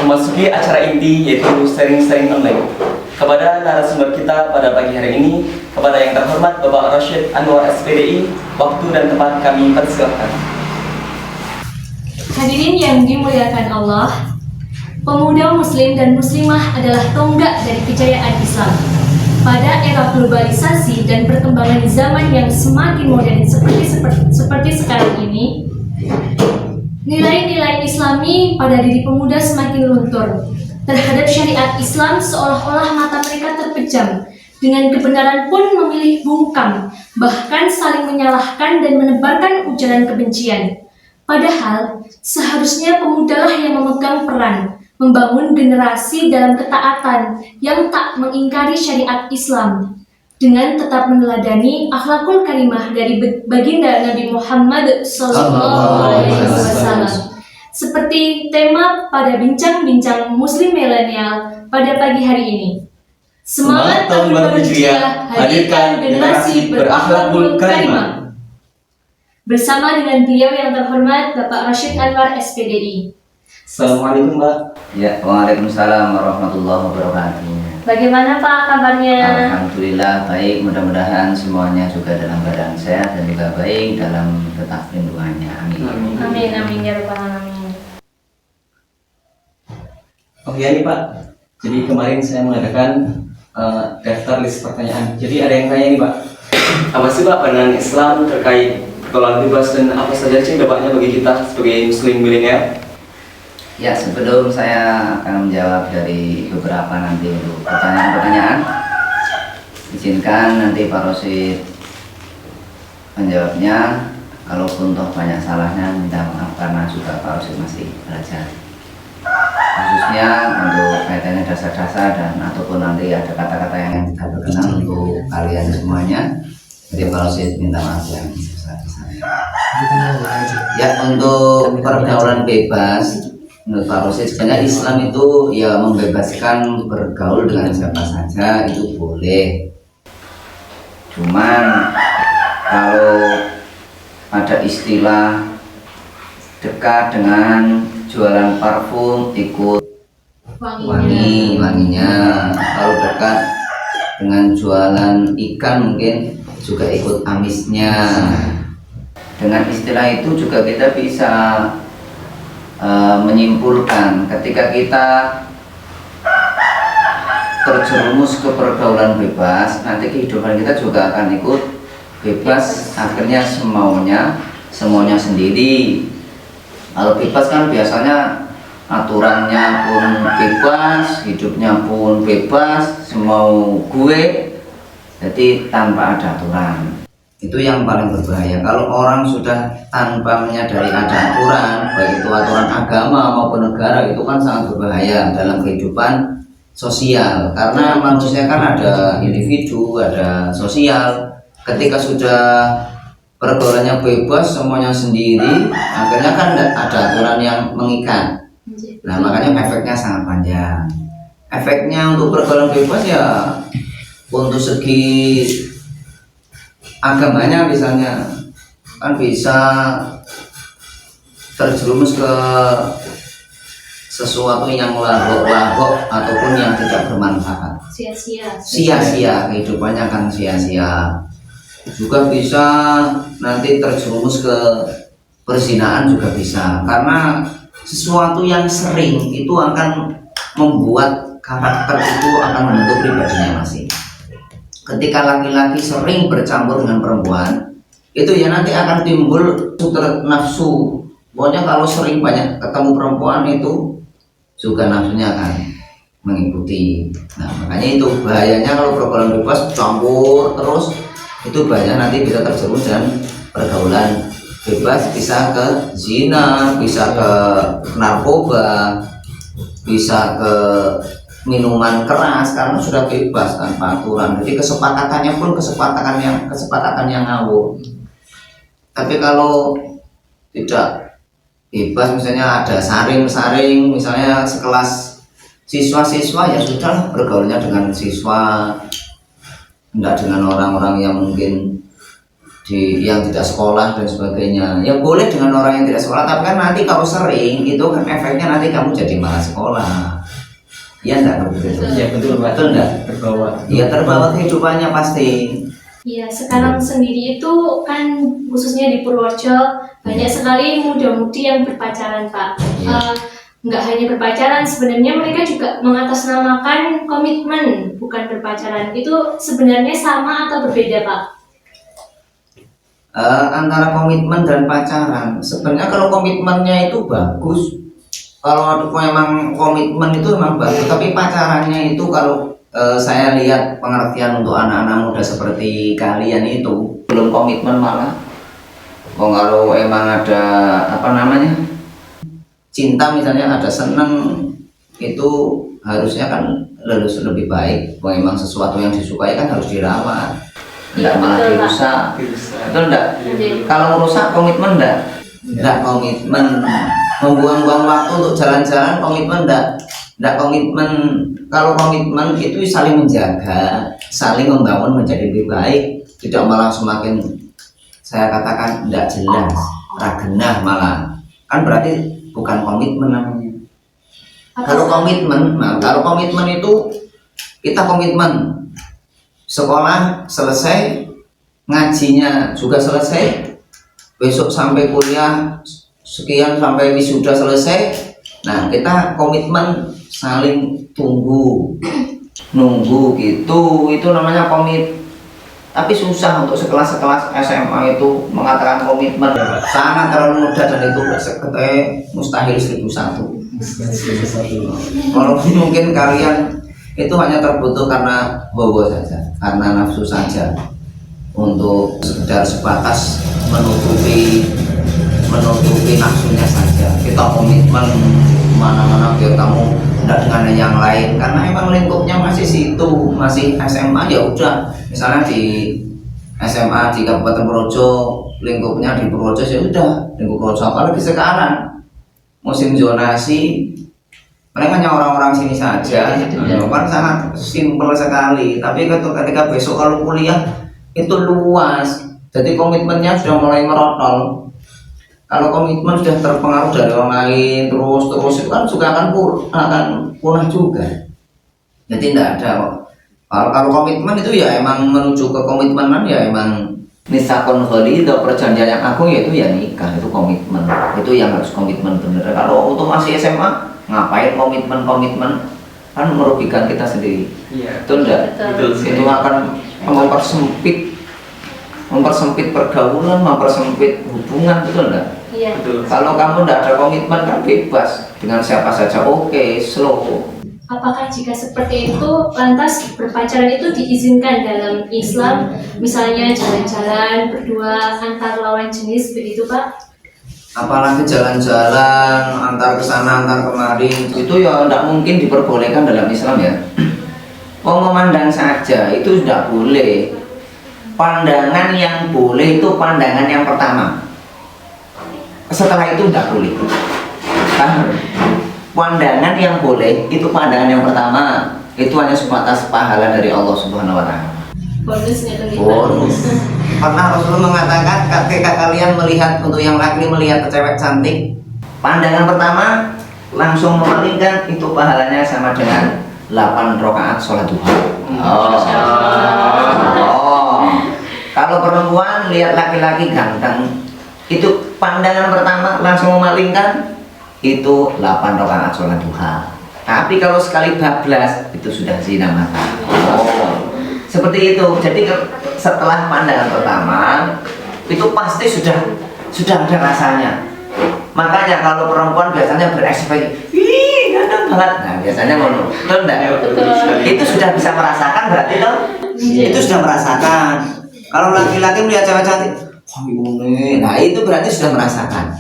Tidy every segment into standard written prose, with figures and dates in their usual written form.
memasuki acara inti yaitu sharing-sharing online. Kepada narasumber kita pada pagi hari ini, kepada yang terhormat Bapak Rashid Anwar SPDI, waktu dan tempat kami persilahkan. Hadirin yang dimuliakan Allah, pemuda muslim dan muslimah adalah tonggak dari kejayaan Islam. Pada era globalisasi dan perkembangan zaman yang semakin modern seperti sekarang ini, nilai-nilai Islami pada diri pemuda semakin luntur. Terhadap syariat Islam seolah-olah mata mereka terpejam. Dengan kebenaran pun memilih bungkam, bahkan saling menyalahkan dan menebarkan ujaran kebencian. Padahal seharusnya pemudalah yang memegang peran membangun generasi dalam ketaatan yang tak mengingkari syariat Islam, dengan tetap meneladani akhlakul karimah dari baginda Nabi Muhammad SAW. Seperti tema pada bincang-bincang Muslim milenial pada pagi hari ini. Semangat tahun baru Hijriah, hadirkan generasi berakhlakul karimah. Bersama dengan beliau yang terhormat Bapak Rashid Anwar SPDI. Assalamualaikum Mbak. Ya, waalaikumsalam warahmatullahi wabarakatuh. Bagaimana Pak kabarnya? Alhamdulillah baik, mudah-mudahan semuanya juga dalam keadaan sehat dan juga baik dalam tetap lindungannya. Amin. Amin, amin ya rabbal alamin. Oh iya nih Pak, jadi kemarin saya mengadakan daftar list pertanyaan. Jadi ada yang tanya nih Pak, apa sih Pak pandangan Islam terkait pergaulan bebas dan apa saja sih dampaknya bagi kita sebagai muslim milenial? Ya, sebelum saya akan menjawab dari beberapa nanti untuk pertanyaan-pertanyaan, izinkan nanti Pak Rosid menjawabnya. Kalaupun toh banyak salahnya, minta maaf karena juga Pak Rosid masih belajar. Khususnya untuk kaitannya dasar-dasar dan ataupun nanti ada kata-kata yang tidak berkenan untuk kalian semuanya. Jadi Pak Rosid minta maaf yang besar-besarnya. Ya, untuk pergaulan bebas, menurut Pak Rosid sebenarnya Islam itu ya membebaskan bergaul dengan siapa saja, itu boleh. Cuman kalau ada istilah dekat dengan jualan parfum ikut wanginya, kalau dekat dengan jualan ikan mungkin juga ikut amisnya. Dengan istilah itu juga kita bisa menyimpulkan ketika kita terjerumus ke pergaulan bebas, nanti kehidupan kita juga akan ikut bebas, akhirnya semuanya sendiri. Kalau bebas kan biasanya aturannya pun bebas, hidupnya pun bebas, semau gue, jadi tanpa ada aturan. Itu yang paling berbahaya. Kalau orang sudah tanpa menyadari ada aturan, baik itu aturan agama maupun negara, itu kan sangat berbahaya dalam kehidupan sosial. Karena manusia kan ada individu, ada sosial. Ketika sudah pergaulannya bebas, semuanya sendiri, akhirnya kan ada aturan yang mengikat. Nah, makanya efeknya sangat panjang. Efeknya untuk pergaulan bebas ya untuk segi agamanya misalnya kan bisa terjerumus ke sesuatu yang lahok ataupun yang tidak bermanfaat. Sia-sia, kehidupannya akan sia-sia. Juga bisa nanti terjerumus ke perzinahan juga bisa, karena sesuatu yang sering itu akan membuat karakter itu akan membentuk pribadinya masing. Ketika laki-laki sering bercampur dengan perempuan, itu ya nanti akan timbul nafsu. Pokoknya kalau sering banyak ketemu perempuan itu juga nafsunya akan mengikuti. Nah, makanya itu bahayanya kalau pergaulan bebas campur terus, itu banyak nanti bisa terjerumus dan pergaulan bebas, bisa ke zina, bisa ke narkoba, bisa ke minuman keras karena sudah bebas tanpa aturan. Jadi kesepakatannya pun kesepakatan yang ngawur. Tapi kalau tidak bebas, misalnya ada saring misalnya sekelas siswa-siswa, ya sudah bergaulnya dengan siswa, tidak dengan orang-orang yang mungkin yang tidak sekolah dan sebagainya. Ya boleh dengan orang yang tidak sekolah, tapi kan nanti kalau sering itu kan efeknya nanti kamu jadi malas sekolah. Iya enggak begitu? Iya betul Pak. Betul enggak? Terbawa. Iya terbawa kehidupannya pasti. Iya, sekarang sendiri itu kan khususnya di Purworejo banyak sekali muda-mudi yang berpacaran, Pak. Iya. Nggak hanya berpacaran, sebenarnya mereka juga mengatasnamakan komitmen, bukan berpacaran. Itu sebenarnya sama atau berbeda, Pak? Antara komitmen dan pacaran, sebenarnya kalau komitmennya itu bagus, kalau memang komitmen itu memang bagus, tapi pacarannya itu kalau saya lihat pengertian untuk anak-anak muda seperti kalian itu belum komitmen malah. Kalau emang ada apa namanya cinta misalnya, ada seneng, itu harusnya kan lebih baik. Kalau emang sesuatu yang disukai kan harus dirawat, tidak Iya, malah betul, Pak. dirusak. Bisa. Betul enggak? Iya. Kalau merusak komitmen enggak? Enggak komitmen. Membuang-buang waktu untuk jalan-jalan komitmen enggak? Enggak komitmen. Kalau komitmen itu saling menjaga, saling membangun menjadi lebih baik, tidak malah semakin saya katakan enggak jelas, ragenah malah. Kan berarti bukan komitmen namanya. Kalau komitmen, nah, kalau komitmen itu kita komitmen sekolah selesai, ngajinya juga selesai, besok sampai kuliah sekian sampai wisuda selesai. Nah kita komitmen saling nunggu gitu, itu namanya komit. Tapi susah untuk sekelas SMA itu mengatakan komitmen, sangat terlalu mudah dan itu mustahil 1001. Walaupun mungkin kalian itu hanya terbutuh karena bobo saja, karena nafsu saja, untuk sekedar sebatas menutupi nafsunya saja. Kita komitmen mana-mana biar kamu tidak dengan yang lain, karena emang lingkupnya masih situ, masih SMA. Ya udah, misalnya di SMA di Kabupaten Purworejo, lingkupnya di Purworejo, ya udah lingkup Purworejo. Apalagi sekarang musim zonasi, mereka hanya orang-orang sini saja, kan sangat simpel sekali. Tapi ketika besok kalau kuliah itu luas, jadi komitmennya sudah mulai merotol. Kalau komitmen sudah terpengaruh dari orang lain terus itu kan juga akan punah juga. Jadi tidak ada kok. Kalau komitmen itu ya emang menuju ke komitmenan, ya emang misakon ghalidha, perjanjian yang agung, yaitu ya nikah, itu komitmen. Itu yang harus komitmen bener. Kalau waktu masih SMA ngapain komitmen kan merugikan kita sendiri. Iya. Betul enggak? Betul. Itu akan mempersempit pergaulan, mempersempit hubungan, betul enggak? Iya. Betul. Kalau kamu tidak ada komitmen kan bebas dengan siapa saja, oke, slow. Apakah jika seperti itu, lantas berpacaran itu diizinkan dalam Islam? Misalnya jalan-jalan berdua antar lawan jenis, begitu Pak? Apalagi jalan-jalan antar kesana antar kemari, itu ya tidak mungkin diperbolehkan dalam Islam ya. Memandang saja itu tidak boleh. Pandangan yang boleh itu pandangan yang pertama. Setelah itu tidak boleh. Pandangan yang boleh itu pandangan yang pertama, itu hanya sebatas pahala dari Allah Subhanahu wa Ta'ala. Bonusnya tuh Bonus. Pernah Rasulullah mengatakan ketika kalian melihat, untuk yang laki melihat cewek cantik, pandangan pertama langsung memalingkan, itu pahalanya sama dengan 8 rakaat sholat duha. Kalau perempuan lihat laki-laki ganteng, itu pandangan pertama langsung memalingkan, itu 8 rakaat sholat duha. Tapi kalau sekali bablas itu sudah zina mata. Seperti itu. Jadi setelah pandangan pertama itu pasti sudah ada rasanya. Makanya kalau perempuan biasanya berekspresi, ih ganteng banget. Nah biasanya ngono. Betul enggak? Itu sudah bisa merasakan berarti toh? Itu sudah merasakan. Kalau laki-laki melihat cewek cantik, wah ini, nah itu berarti sudah merasakan.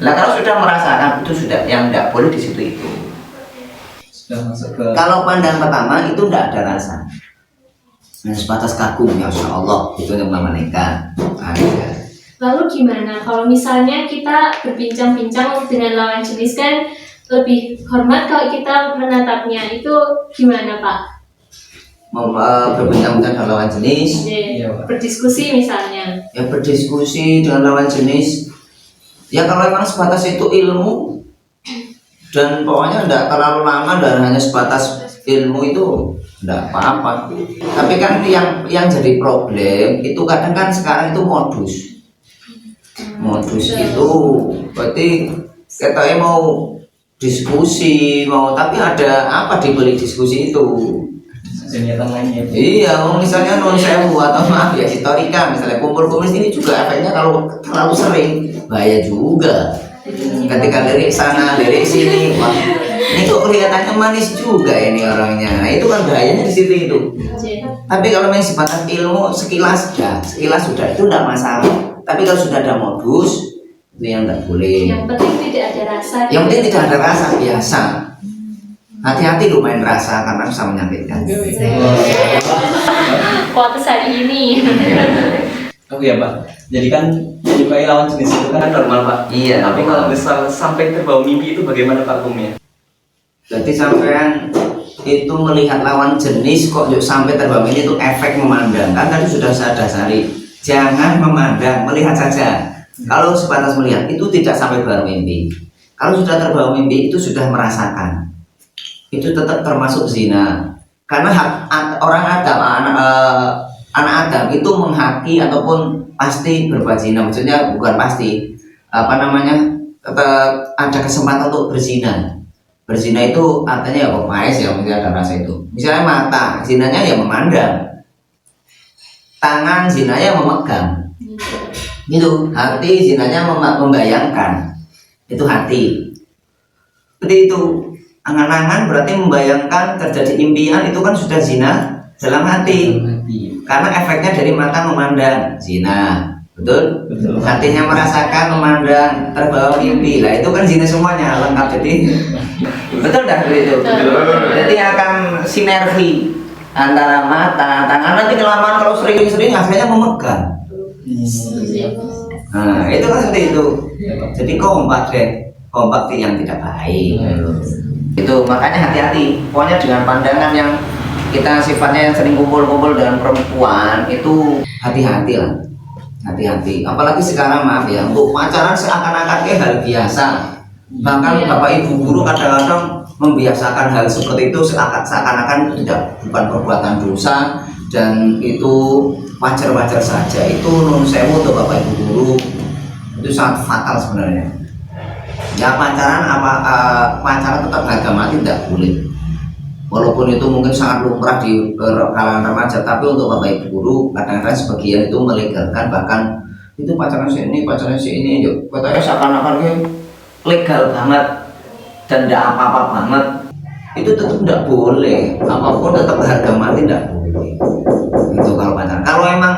Nah kalau sudah merasakan, itu sudah, yang tidak boleh di situ itu. Sudah masuk ke. Kalau pandang pertama itu tidak ada rasa. Nah, sebatas kagum, ya Allah, itu yang menikah. Lalu gimana kalau misalnya kita berbincang-bincang dengan lawan jenis, kan lebih hormat kalau kita menatapnya, itu gimana Pak? berbincang-bincang dengan lawan jenis, Iya, Pak. Berdiskusi misalnya. ya berdiskusi dengan lawan jenis. Ya kalau memang sebatas itu ilmu dan pokoknya tidak terlalu lama dan hanya sebatas ilmu itu tidak apa-apa. Tapi kan yang jadi problem itu kadang kan sekarang itu modus itu berarti katanya mau diskusi mau, tapi ada apa di balik diskusi itu? Kegiatan lainnya. Iya, misalnya non sewu atau maaf ya historika, misalnya kumpul-kumpul ini juga efeknya kalau terlalu sering bahaya juga. Ketika lirik sana, lirik sini, wah, ini kok kelihatannya manis juga ini orangnya. Nah itu kan bahayanya di situ itu. Tapi kalau memang sebatas ilmu sekilas sudah itu tidak masalah. Tapi kalau sudah ada modus itu yang tidak boleh. Yang penting tidak ada rasa. Yang penting tidak ada rasa biasa. Hati-hati lu main rasa karena bisa menyakitkan. Kuat hari ini. Oh iya, Pak. Jadi kan menyukai lawan jenis itu kan normal, Pak. Iya. Tapi kalau misal sampai terbawa mimpi itu bagaimana Pak hukumnya? Jadi sampean itu melihat lawan jenis kok yuk sampai terbawa mimpi itu efek memandang. Kan tadi sudah saya dasari, jangan memandang, melihat saja. Kalau sebatas melihat itu tidak sampai terbawa mimpi. Kalau sudah terbawa mimpi itu sudah merasakan. Itu tetap termasuk zina. Karena orang Adam, anak Adam itu menghaki ataupun pasti berbuat zina. Maksudnya bukan pasti, tetap ada kesempatan untuk berzina. Berzina itu artinya ya pemaes ya, mungkin ada rasa itu. Misalnya mata, zinanya ya memandang. Tangan, zinanya memegang. Gitu. Hati, zinanya membayangkan. Itu hati. Seperti itu. Angan-angan berarti membayangkan, terjadi impian, itu kan sudah zina dalam hati. Karena efeknya dari mata memandang, zina. Betul? Betul. Hatinya merasakan, memandang, terbawa mimpi. Lah itu kan zina semuanya lengkap. Jadi betul dah itu. Jadi akan sinergi antara mata, tangan, nanti kelamaan kalau sering-sering akhirnya memegang. Nah, itu kan seperti itu. Jadi kompak deh, kompak yang tidak baik. Itu makanya hati-hati. Pokoknya dengan pandangan yang kita sifatnya yang sering kumpul-kumpul dengan perempuan itu hati-hati lah. Hati-hati. Apalagi sekarang maaf ya, untuk pacaran seakan-akan kayak hal biasa. Bahkan bapak ibu guru kadang-kadang membiasakan hal seperti itu seakan-akan tidak bukan perbuatan dosa dan itu wajar-wajar saja. Itu nun sewu untuk bapak ibu guru itu sangat fatal sebenarnya. Ya pacaran pacaran tetap harga mati tidak boleh. Walaupun itu mungkin sangat lumrah di kalangan remaja, tapi untuk bapak ibu guru kadang-kadang sebagian itu melegalkan, bahkan itu pacaran si ini, yuk katanya seakan-akan legal banget dan tidak apa-apa banget. Itu tetap tidak boleh, apapun tetap harga mati tidak boleh. Itu kalau pacaran.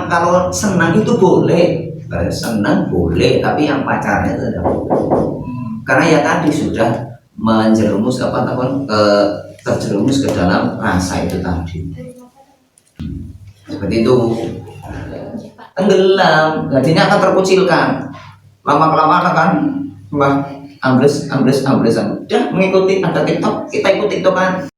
Kalau senang itu boleh, senang boleh, tapi yang pacarnya itu tidak boleh. Karena ya tadi sudah menjerumus terjerumus ke dalam rasa itu tadi. Seperti itu. Tenggelam, jadinya akan terkucilkan. Lama-kelamaan akan ambles. Udah mengikuti ada TikTok, kita ikut TikTokan.